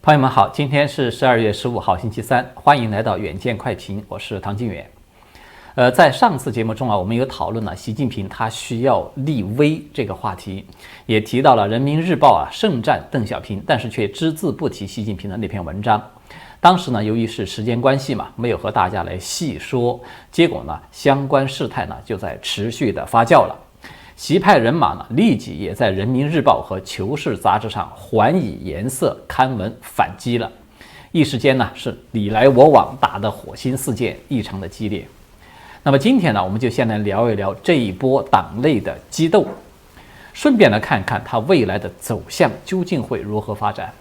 朋友们好，今天是12月15号，星期三，欢迎来到远见快评，我是唐金远。在上次节目中啊，我们有讨论了习近平他需要立威这个话题，也提到了人民日报盛赞邓小平，但是却只字不提习近平的那篇文章。当时呢，由于是时间关系嘛，没有和大家来细说，结果呢，相关事态呢就在持续的发酵了。习派人马呢，立即也在人民日报和求是杂志上还以颜色刊文反击了，一时间呢是你来我往，打得火星四溅，异常的激烈。那么今天呢，我们就先来聊一聊这一波党内的激斗，顺便来看看它未来的走向究竟会如何发展。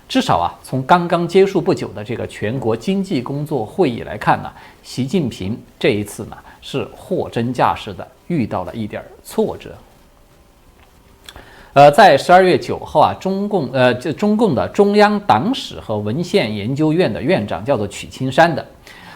至少从刚刚结束不久的这个全国经济工作会议来看呢，习近平这一次呢是货真价实的遇到了一点挫折。在12月9号中共的中央党史和文献研究院的院长叫做曲青山的，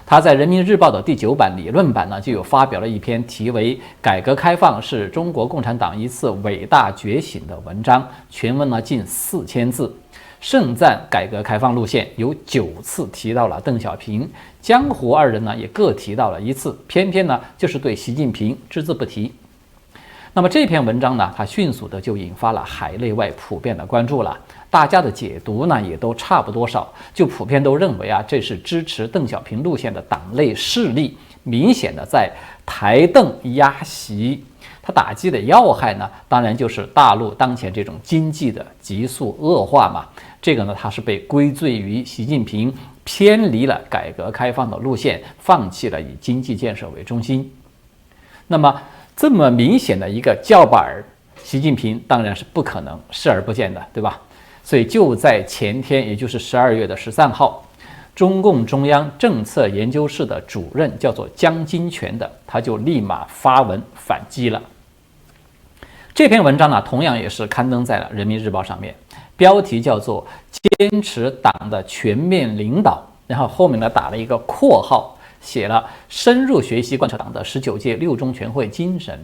他在人民日报的第9版理论版呢就有发表了一篇题为《改革开放是中国共产党一次伟大觉醒》的文章，全文呢近4000字。盛赞改革开放路线，有9次提到了邓小平，江湖二人呢也各提到了1次，偏偏呢就是对习近平只字不提。那么这篇文章呢，它迅速的就引发了海内外普遍的关注了，大家的解读呢也都差不多少，就普遍都认为这是支持邓小平路线的党内势力明显的在抬邓压习。它打击的要害呢，当然就是大陆当前这种经济的急速恶化嘛。这个呢，它是被归罪于习近平偏离了改革开放的路线，放弃了以经济建设为中心。那么这么明显的一个叫板，习近平当然是不可能视而不见的，对吧？所以就在前天，也就是12月13号，中共中央政策研究室的主任叫做江金泉的，他就立马发文反击了。这篇文章呢，同样也是刊登在了人民日报上面，标题叫做坚持党的全面领导，然后后面呢打了一个括号，写了深入学习贯彻党的19届六中全会精神。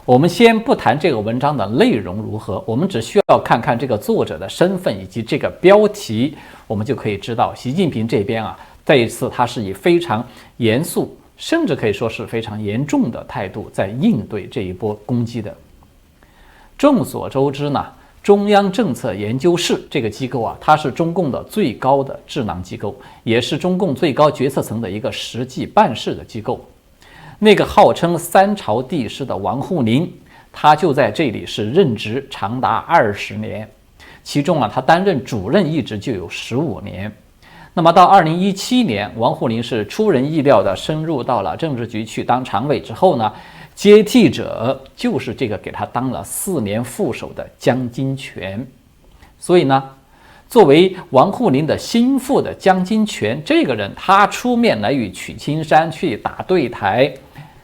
我们先不谈这个文章的内容如何，我们只需要看看这个作者的身份以及这个标题，我们就可以知道习近平这边这一次他是以非常严肃，甚至可以说是非常严重的态度在应对这一波攻击的。众所周知呢，中央政策研究室这个机构它是中共的最高的智囊机构，也是中共最高决策层的一个实际办事的机构。那个号称三朝帝师的王沪宁，他就在这里是任职长达20年，其中他担任主任一职就有15年。那么到2017年，王沪宁是出人意料的深入到了政治局去当常委之后呢，接替者就是这个给他当了4年副手的江金泉。所以呢，作为王沪宁的心腹的江金泉这个人，他出面来与曲青山去打对台，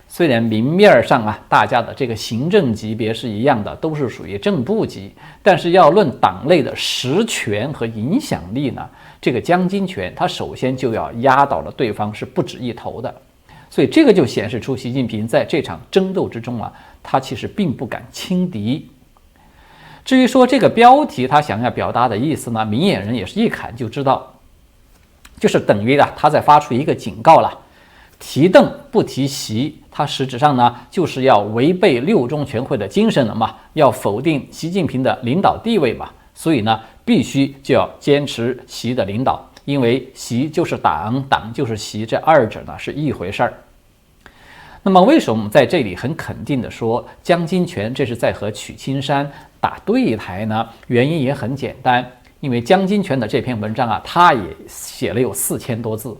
虽然明面上大家的这个行政级别是一样的，都是属于正部级，但是要论党内的实权和影响力呢，这个江金泉他首先就要压倒了对方是不止一头的。所以这个就显示出习近平在这场争斗之中他其实并不敢轻敌。至于说这个标题他想要表达的意思呢，明眼人也是一看就知道，就是等于他在发出一个警告了，提邓不提习，他实质上呢就是要违背六中全会的精神了嘛，要否定习近平的领导地位嘛，所以呢必须就要坚持习的领导，因为习就是党，党就是习，这二者呢是一回事儿。那么为什么我们在这里很肯定的说江金泉这是在和曲青山打对台呢？原因也很简单，因为江金泉的这篇文章他也写了有4000多字，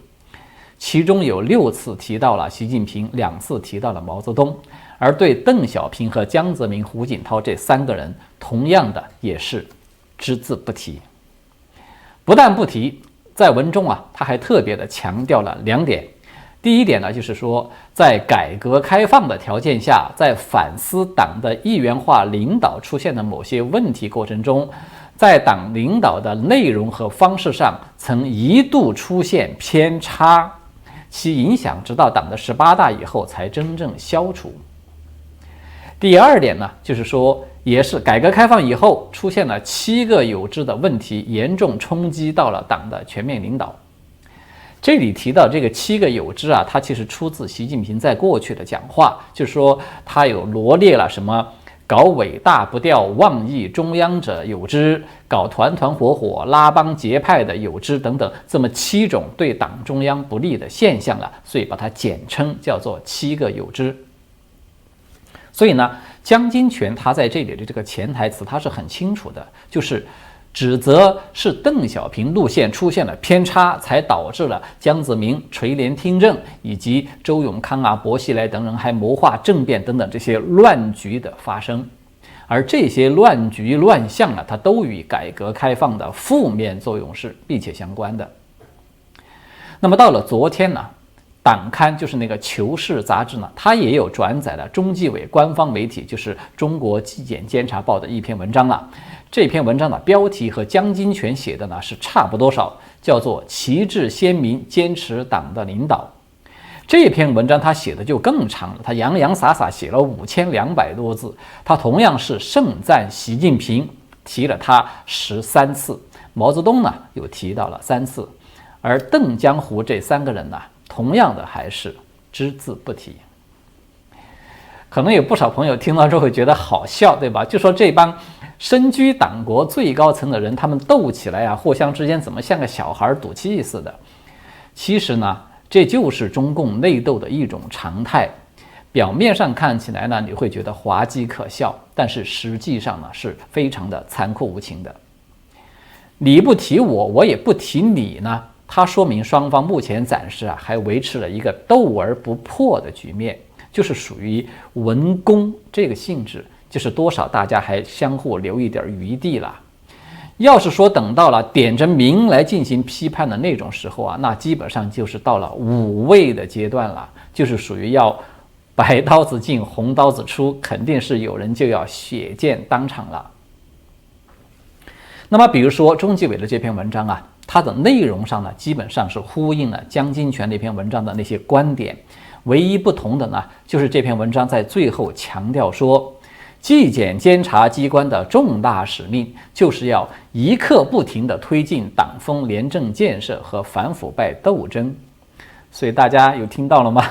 其中有6次提到了习近平，2次提到了毛泽东，而对邓小平和江泽民、胡锦涛这3个人同样的也是只字不提。不但不提，在文中他还特别的强调了2点。第一点呢，就是说在改革开放的条件下，在反思党的一元化领导出现的某些问题过程中，在党领导的内容和方式上曾一度出现偏差，其影响直到党的18大以后才真正消除。第二点呢，就是说也是改革开放以后出现了7个有之的问题，严重冲击到了党的全面领导。这里提到这个7个有之啊，它其实出自习近平在过去的讲话，就是说他有罗列了什么搞伟大不掉妄议中央者有之，搞团团伙伙拉帮结派的有之等等，这么7种对党中央不利的现象了，所以把它简称叫做7个有之。所以呢，江金泉他在这里的这个潜台词他是很清楚的，就是指责是邓小平路线出现了偏差，才导致了江泽民垂帘听政，以及周永康啊、薄熙来等人还谋划政变等等这些乱局的发生。而这些乱局乱象啊，它都与改革开放的负面作用是密切相关的。那么到了昨天呢，党刊就是那个《求是》杂志呢，它也有转载了中纪委官方媒体就是中国纪检监察报的一篇文章了。这篇文章的标题和江金泉写的呢是差不多少，叫做旗帜鲜明，坚持党的领导。这篇文章他写的就更长了，他洋洋洒洒写了5200多字，他同样是盛赞习近平，提了他13次，毛泽东呢又提到了3次，而邓江湖这3个人呢，同样的还是只字不提。可能有不少朋友听到之后会觉得好笑，对吧？就说这帮身居党国最高层的人，他们斗起来啊，互相之间怎么像个小孩赌气似的？其实呢，这就是中共内斗的一种常态。表面上看起来呢，你会觉得滑稽可笑，但是实际上呢，是非常的残酷无情的。你不提我，我也不提你呢，它说明双方目前暂时啊还维持了一个斗而不破的局面，就是属于文攻这个性质，就是多少大家还相互留一点余地了。要是说等到了点着名来进行批判的那种时候啊，那基本上就是到了五味的阶段了，就是属于要白刀子进红刀子出，肯定是有人就要血溅当场了。那么比如说中纪委的这篇文章啊，它的内容上呢，基本上是呼应了江金泉那篇文章的那些观点，唯一不同的呢，就是这篇文章在最后强调说，纪检监察机关的重大使命就是要一刻不停地推进党风廉政建设和反腐败斗争。所以大家有听到了吗？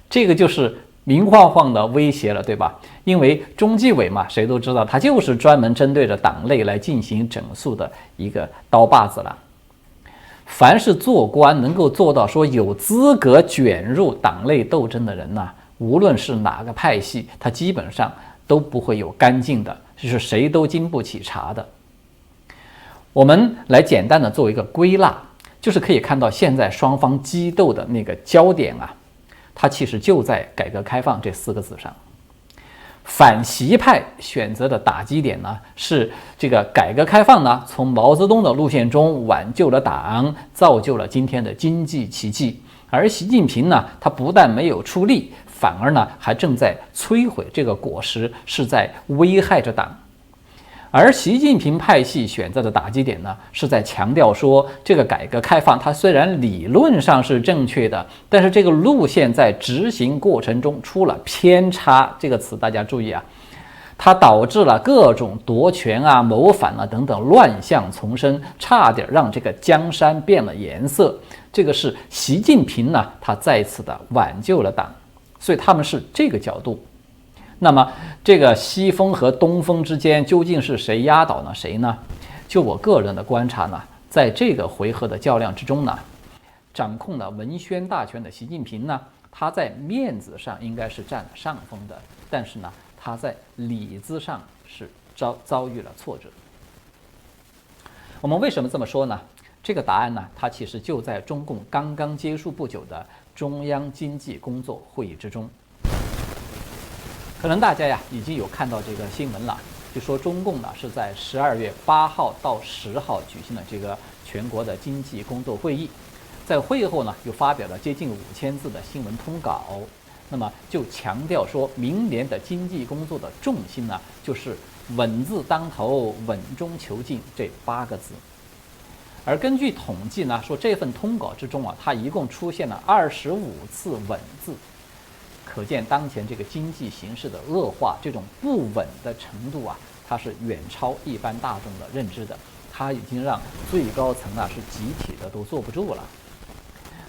这个就是明晃晃的威胁了，对吧？因为中纪委嘛，谁都知道它就是专门针对着党内来进行整肃的一个刀把子了。凡是做官能够做到说有资格卷入党内斗争的人呢，无论是哪个派系，他基本上都不会有干净的，就是谁都经不起查的。我们来简单的做一个归纳，就是可以看到现在双方激斗的那个焦点啊，它其实就在改革开放这4个字上。反习派选择的打击点呢，是这个改革开放呢，从毛泽东的路线中挽救了党，造就了今天的经济奇迹。而习近平呢，他不但没有出力，反而呢，还正在摧毁这个果实，是在危害着党。而习近平派系选择的打击点呢，是在强调说，这个改革开放它虽然理论上是正确的，但是这个路线在执行过程中出了偏差。这个词大家注意啊，它导致了各种夺权啊、谋反啊等等乱象丛生，差点让这个江山变了颜色。这个是习近平呢，他再次的挽救了党，所以他们是这个角度。那么这个西风和东风之间究竟是谁压倒了谁呢？就我个人的观察呢，在这个回合的较量之中呢，掌控了文宣大权的习近平呢，他在面子上应该是占了上风的，但是呢，他在里子上是遭遇了挫折。我们为什么这么说呢？这个答案呢，它其实就在中共刚刚结束不久的中央经济工作会议之中。可能大家呀已经有看到这个新闻了，就说中共呢是在12月8号到10号举行了这个全国的经济工作会议，在会议后呢又发表了接近5000字的新闻通稿，那么就强调说明年的经济工作的重心呢就是稳字当头，稳中求进这8个字。而根据统计呢，说这份通稿之中啊，它一共出现了25次稳字。可见当前这个经济形势的恶化，这种不稳的程度啊，它是远超一般大众的认知的，它已经让最高层是集体的都坐不住了。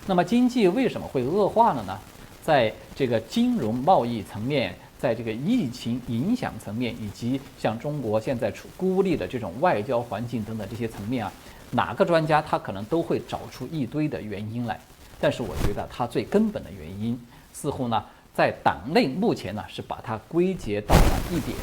那么经济为什么会恶化了呢？在这个金融贸易层面，在这个疫情影响层面，以及像中国现在孤立的这种外交环境等等这些层面哪个专家他可能都会找出一堆的原因来。但是我觉得他最根本的原因，似乎在党内目前是把它归结到了一点，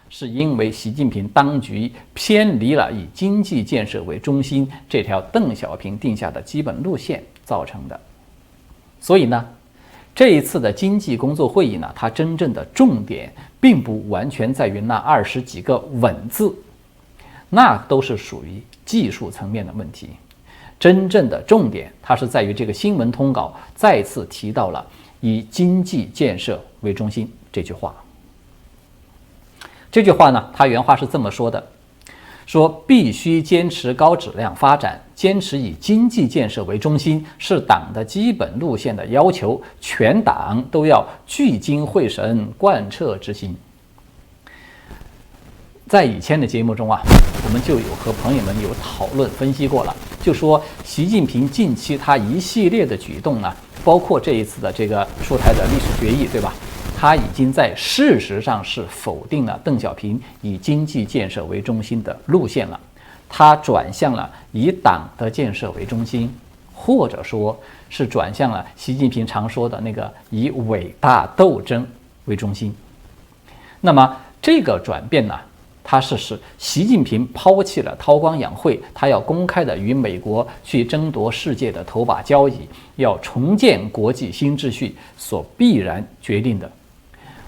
是因为习近平当局偏离了以经济建设为中心这条邓小平定下的基本路线造成的。所以这一次的经济工作会议它真正的重点并不完全在于那20几个稳字，那都是属于技术层面的问题。真正的重点它是在于这个新闻通稿再次提到了以经济建设为中心这句话。这句话它原话是这么说的，说必须坚持高质量发展，坚持以经济建设为中心，是党的基本路线的要求，全党都要聚精会神贯彻执行。在以前的节目中我们就有和朋友们有讨论分析过了，就说习近平近期他一系列的举动包括这一次的这个出台的历史决议，对吧？他已经在事实上是否定了邓小平以经济建设为中心的路线了，他转向了以党的建设为中心，或者说是转向了习近平常说的那个以伟大斗争为中心。那么这个转变它是使习近平抛弃了韬光养晦，他要公开的与美国去争夺世界的头把交椅，要重建国际新秩序所必然决定的。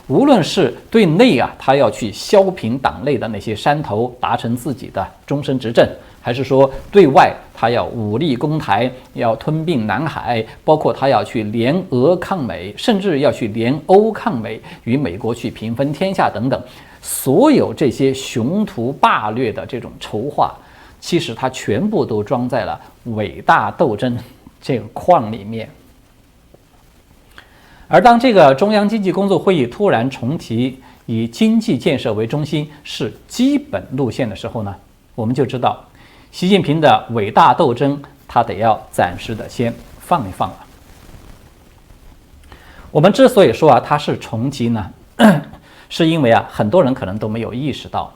无论是对内他要去削平党内的那些山头，达成自己的终身执政，还是说对外他要武力攻台，要吞并南海，包括他要去联俄抗美，甚至要去联欧抗美，与美国去平分天下等等，所有这些雄图霸略的这种筹划，其实它全部都装在了伟大斗争这个框里面。而当这个中央经济工作会议突然重提以经济建设为中心是基本路线的时候我们就知道习近平的伟大斗争他得要暂时的先放一放了。我们之所以说他是重提是因为很多人可能都没有意识到，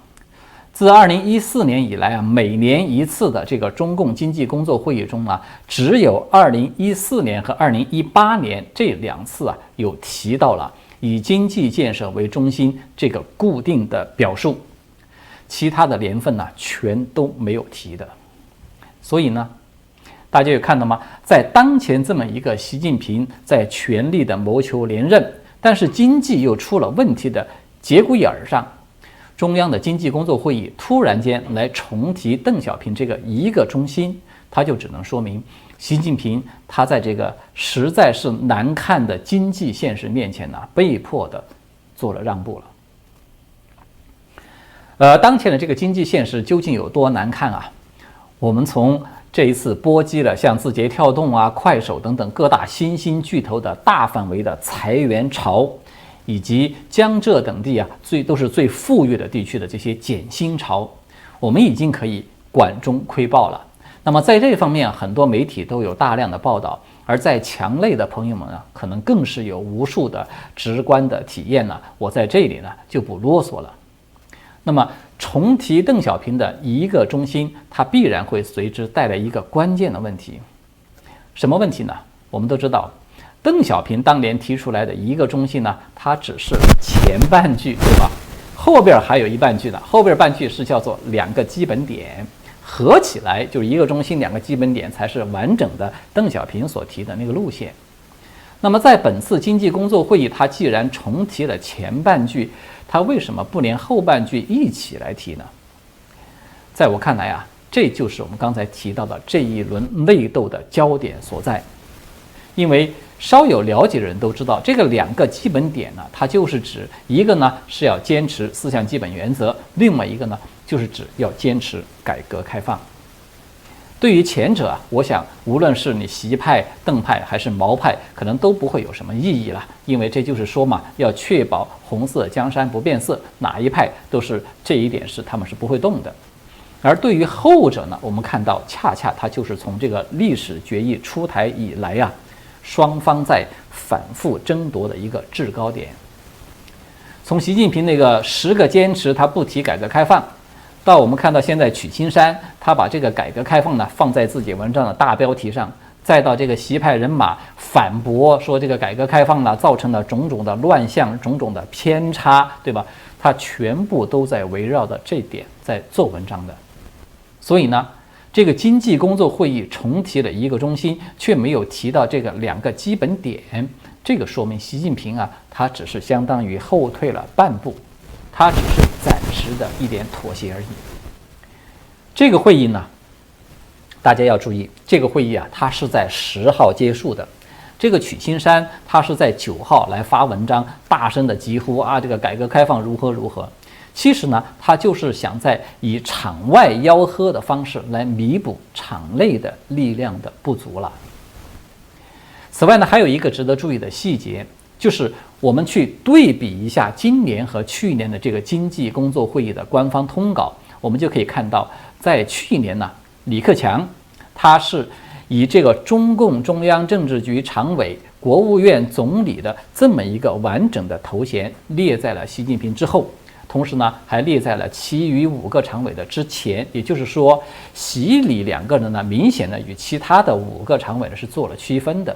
自2014年以来每年一次的这个中共经济工作会议中只有2014年和2018年这2次有提到了以经济建设为中心这个固定的表述，其他的年份全都没有提的。所以大家有看到吗？在当前这么一个习近平在全力的谋求连任，但是经济又出了问题的节骨眼上，中央的经济工作会议突然间来重提邓小平这个一个中心，它就只能说明习近平他在这个实在是难看的经济现实面前被迫的做了让步了。当前的这个经济现实究竟有多难看我们从这一次波及了像字节跳动快手等等各大新兴巨头的大范围的裁员潮，以及江浙等地都是最富裕的地区的这些减薪潮，我们已经可以管中窥豹了。那么在这方面很多媒体都有大量的报道，而在墙内的朋友们可能更是有无数的直观的体验我在这里就不啰嗦了。那么重提邓小平的一个中心，它必然会随之带来一个关键的问题。什么问题呢？我们都知道邓小平当年提出来的一个中心它只是前半句，对吧？后边还有一半句后边半句是叫做2个基本点，合起来就是一个中心2个基本点，才是完整的邓小平所提的那个路线。那么在本次经济工作会议，它既然重提了前半句，它为什么不连后半句一起来提呢？在我看来这就是我们刚才提到的这一轮内斗的焦点所在。因为稍有了解的人都知道，这个2个基本点它就是指一个是要坚持4项基本原则，另外一个就是指要坚持改革开放。对于前者啊，我想无论是你习派、邓派还是毛派，可能都不会有什么意义了，因为这就是说嘛，要确保红色江山不变色，哪一派都是这一点是他们是不会动的。而对于后者呢，我们看到恰恰它就是从这个历史决议出台以来啊，双方在反复争夺的一个制高点。从习近平那个10个坚持他不提改革开放，到我们看到现在曲青山他把这个改革开放呢放在自己文章的大标题上，再到这个习派人马反驳说这个改革开放呢造成了种种的乱象、种种的偏差，对吧？他全部都在围绕着这点在做文章的。所以呢，这个经济工作会议重提了1个中心，却没有提到这个2个基本点，这个说明习近平啊，他只是相当于后退了半步，他只是暂时的一点妥协而已。这个会议呢，大家要注意，这个会议啊，它是在10号结束的。这个曲青山他是在9号来发文章，大声的疾呼啊，这个改革开放如何如何。其实呢，他就是想在以场外吆喝的方式来弥补场内的力量的不足了。此外呢，还有一个值得注意的细节，就是我们去对比一下今年和去年的这个经济工作会议的官方通稿，我们就可以看到，在去年呢，李克强他是以这个中共中央政治局常委、国务院总理的这么一个完整的头衔列在了习近平之后。同时呢，还列在了其余5个常委的之前，也就是说，习李2个人呢，明显的与其他的5个常委呢是做了区分的。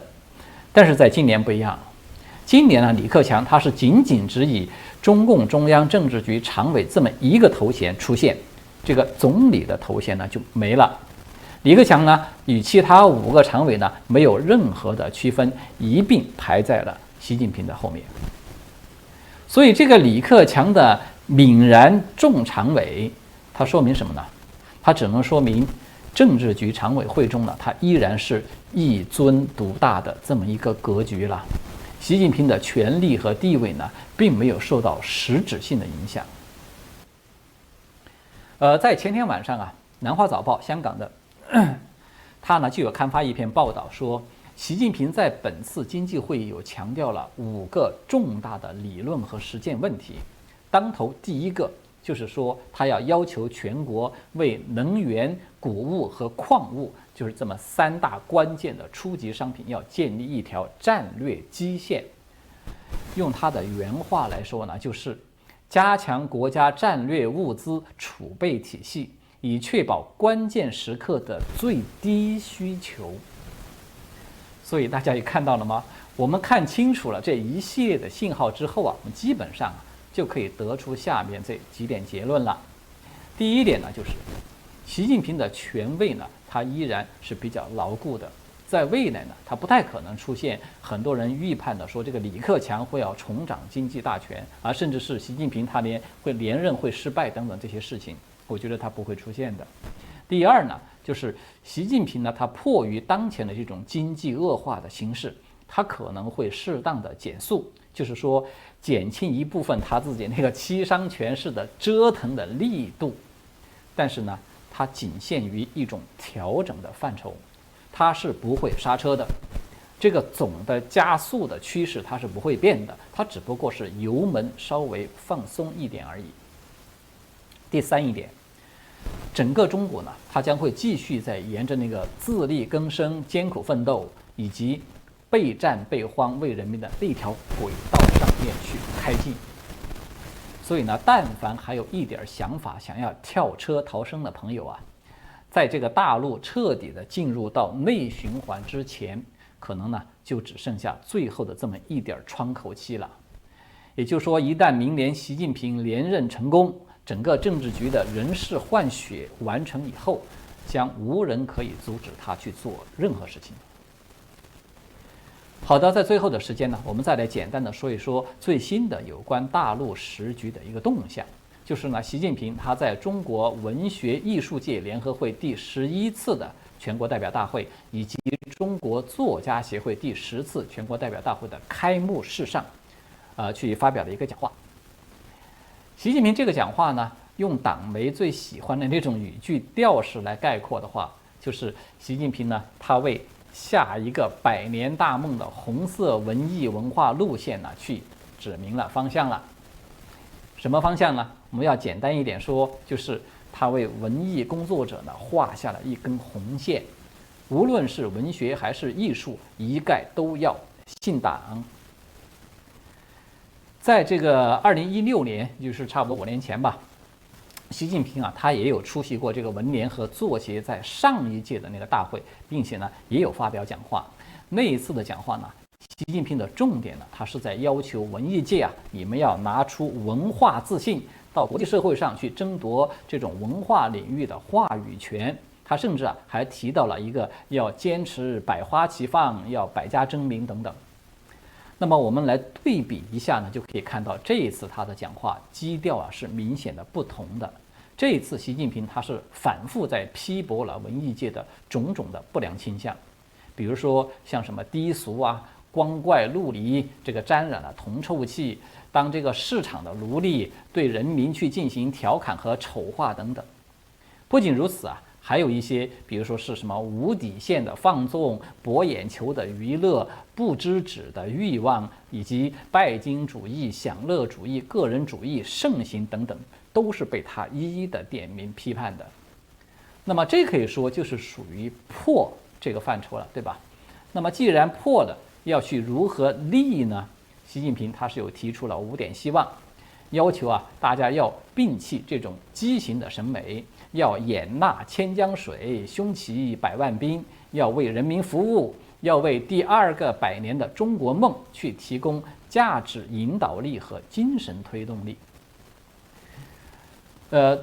但是在今年不一样，今年呢，李克强他是仅只以中共中央政治局常委这么一个头衔出现，这个总理的头衔呢就没了。李克强呢与其他5个常委呢没有任何的区分，一并排在了习近平的后面。所以这个李克强的泯然众常委，它说明什么呢？它只能说明政治局常委会中呢，它依然是一尊独大的这么一个格局了。习近平的权力和地位呢，并没有受到实质性的影响。在前天晚上啊，南华早报香港的他呢就有刊发一篇报道说，习近平在本次经济会议有强调了5个重大的理论和实践问题。当头第一个就是说，他要求全国为能源、谷物和矿物，就是这么3大关键的初级商品，要建立一条战略基线。用他的原话来说呢，就是加强国家战略物资储备体系，以确保关键时刻的最低需求。所以大家也看到了吗？我们看清楚了这一系列的信号之后啊，我们基本上就可以得出下面这几点结论了。第一点呢，就是习近平的权威呢，他依然是比较牢固的，在未来呢，他不太可能出现很多人预判的说这个李克强会要重掌经济大权，而甚至是习近平他会连任会失败等等这些事情，我觉得他不会出现的。第二呢，就是习近平呢，他迫于当前的这种经济恶化的形势，他可能会适当的减速，就是说减轻一部分他自己那个七伤拳式的折腾的力度，但是呢，它仅限于一种调整的范畴，它是不会刹车的。这个总的加速的趋势它是不会变的，它只不过是油门稍微放松一点而已。第三一点，整个中国呢，它将会继续在沿着那个自力更生、艰苦奋斗以及备战备荒为人民的那条轨道上面去开进。所以呢，但凡还有一点想法想要跳车逃生的朋友啊，在这个大陆彻底的进入到内循环之前，可能呢就只剩下最后的这么一点窗口期了。也就是说，一旦明年习近平连任成功，整个政治局的人事换血完成以后，将无人可以阻止他去做任何事情。好的，在最后的时间呢，我们再来简单的说一说最新的有关大陆时局的一个动向，就是呢，习近平他在中国文学艺术界联合会第11次的全国代表大会以及中国作家协会第10次全国代表大会的开幕式上，去发表了一个讲话。习近平这个讲话呢，用党媒最喜欢的那种语句调式来概括的话，就是习近平呢，他为下一个100年大梦的红色文艺文化路线呢，去指明了方向了。什么方向呢？我们要简单一点说，就是他为文艺工作者呢画下了一根红线，无论是文学还是艺术，一概都要信党。在这个2016年，就是差不多5年前吧，习近平啊，他也有出席过这个文联和作协在上一届的那个大会，并且呢，也有发表讲话。那一次的讲话呢，习近平的重点呢，他是在要求文艺界啊，你们要拿出文化自信，到国际社会上去争夺这种文化领域的话语权。他甚至啊，还提到了一个要坚持百花齐放，要百家争鸣等等。那么我们来对比一下呢，就可以看到这一次他的讲话基调啊是明显的不同的。这一次习近平他是反复在批驳了文艺界的种种的不良倾向，比如说像什么低俗啊、光怪陆离，这个沾染了铜臭气，当这个市场的奴隶，对人民去进行调侃和丑化等等。不仅如此啊，还有一些，比如说是什么无底线的放纵、博眼球的娱乐、不知止的欲望，以及拜金主义、享乐主义、个人主义盛行等等，都是被他一一的点名批判的。那么这可以说就是属于破这个范畴了，对吧？那么既然破了，要去如何立呢？习近平他是有提出了5点希望，要求啊大家要摒弃这种畸形的审美，要眼纳千江水，胸骑100万兵，要为人民服务，要为第2个100年的中国梦去提供价值引导力和精神推动力。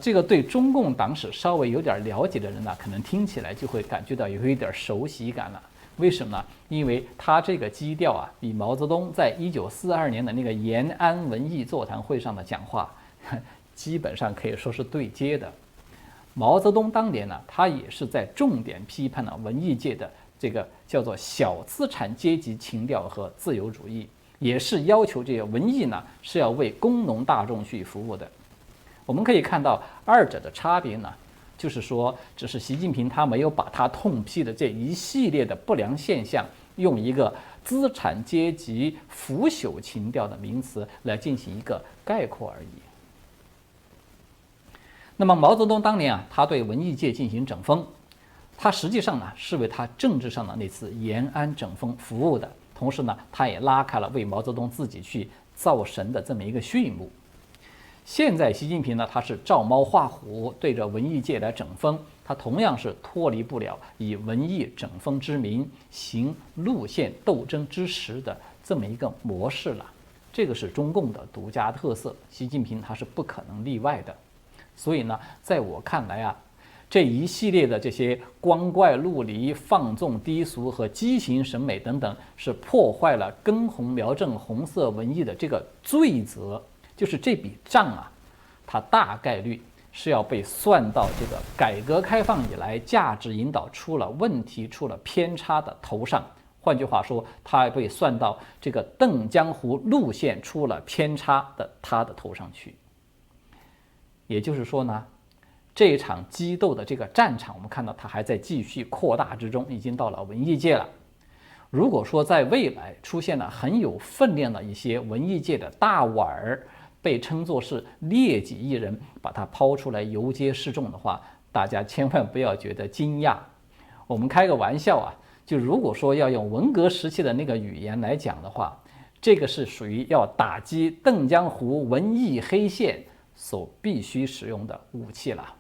这个对中共党史稍微有点了解的人呢，可能听起来就会感觉到有一点熟悉感了。为什么呢？因为他这个基调啊，比毛泽东在1942年的那个延安文艺座谈会上的讲话，基本上可以说是对接的。毛泽东当年呢，他也是在重点批判了文艺界的这个叫做小资产阶级情调和自由主义，也是要求这些文艺呢是要为工农大众去服务的。我们可以看到二者的差别呢，就是说，只是习近平他没有把他痛批的这一系列的不良现象，用一个资产阶级腐朽情调的名词来进行一个概括而已。那么毛泽东当年啊，他对文艺界进行整风，他实际上呢是为他政治上的那次延安整风服务的，同时呢，他也拉开了为毛泽东自己去造神的这么一个序幕。现在习近平呢，他是照猫画虎，对着文艺界来整风，他同样是脱离不了以文艺整风之名行路线斗争之实的这么一个模式了。这个是中共的独家特色，习近平他是不可能例外的。所以呢，在我看来啊，这一系列的这些光怪陆离、放纵低俗和畸形审美等等，是破坏了根红苗正红色文艺的这个罪责。就是这笔账啊，它大概率是要被算到这个改革开放以来价值引导出了问题、出了偏差的头上。换句话说，它被算到这个邓江湖路线出了偏差的他的头上去。也就是说呢，这场激斗的这个战场，我们看到它还在继续扩大之中，已经到了文艺界了。如果说在未来出现了很有分量的一些文艺界的大腕儿，被称作是劣迹艺人，把它抛出来游街示众的话，大家千万不要觉得惊讶。我们开个玩笑啊，就如果说要用文革时期的那个语言来讲的话，这个是属于要打击邓江湖文艺黑线所必须使用的武器了。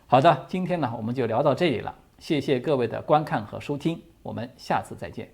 好的，今天呢我们就聊到这里了，谢谢各位的观看和收听，我们下次再见。